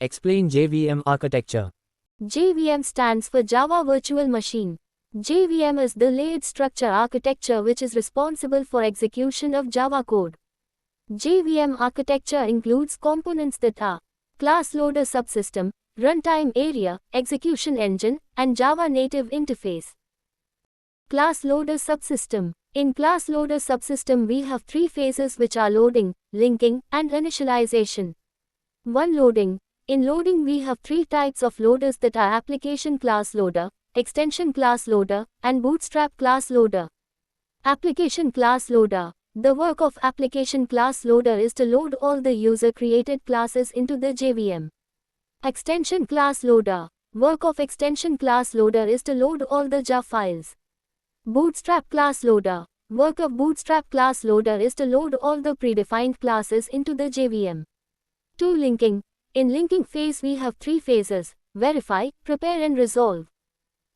Explain JVM architecture. JVM stands for Java Virtual Machine. JVM is the layered structure architecture which is responsible for execution of Java code. JVM architecture includes components that are class loader subsystem, runtime area, execution engine, and Java native interface. Class loader subsystem. In class loader subsystem we have three phases which are loading, linking, and initialization. 1. Loading. In loading we have three types of loaders that are application class loader, extension class loader, and bootstrap class loader. Application class loader. The work of application class loader is to load all the user-created classes into the JVM. Extension class loader. Work of extension class loader is to load all the JAV files. Bootstrap class loader. Work of bootstrap class loader is to load all the predefined classes into the JVM. 2. Linking. In linking phase we have three phases: verify, prepare and resolve.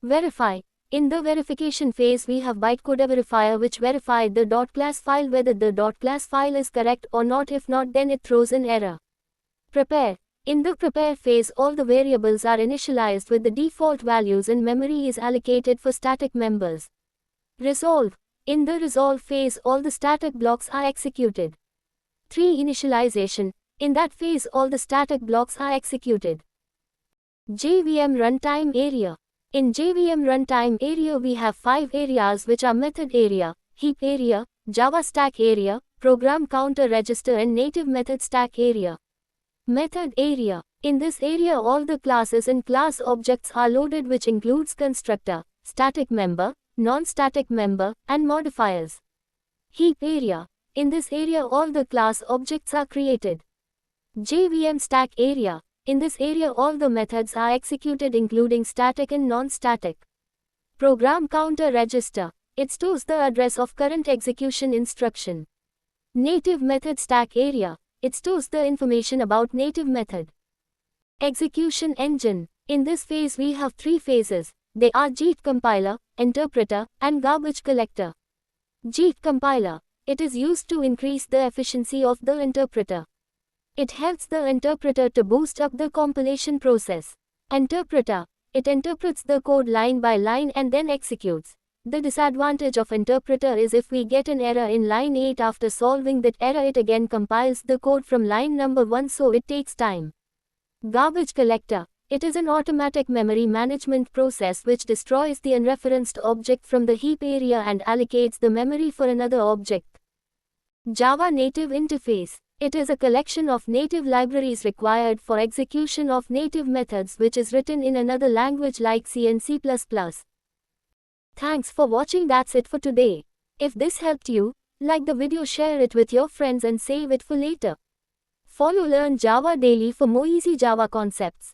Verify. In the verification phase we have bytecode verifier which verify the .class file whether the .class file is correct or not. If not, then it throws an error. Prepare. In the prepare phase all the variables are initialized with the default values and memory is allocated for static members. Resolve. In the resolve phase all the static blocks are executed. 3. Initialization. In that phase all the static blocks are executed. JVM runtime area. In JVM runtime area we have 5 areas which are method area, heap area, Java stack area, program counter register and native method stack area. Method area. In this area all the classes and class objects are loaded which includes constructor, static member, non-static member, and modifiers. Heap area. In this area all the class objects are created. JVM stack area. In this area all the methods are executed including static and non-static. Program counter register. It stores the address of current execution instruction. Native method stack area. It stores the information about native method. Execution engine. In this phase we have three phases. They are JIT compiler, interpreter, and garbage collector. JIT compiler. It is used to increase the efficiency of the interpreter. It helps the interpreter to boost up the compilation process. Interpreter. It interprets the code line by line and then executes. The disadvantage of interpreter is if we get an error in line 8 after solving that error it again compiles the code from line number 1 so it takes time. Garbage collector. It is an automatic memory management process which destroys the unreferenced object from the heap area and allocates the memory for another object. Java native interface. It is a collection of native libraries required for execution of native methods which is written in another language like C and C++. Thanks for watching. That's it for today. If this helped you, like the video, share it with your friends and save it for later. Follow Learn Java Daily for more easy Java concepts.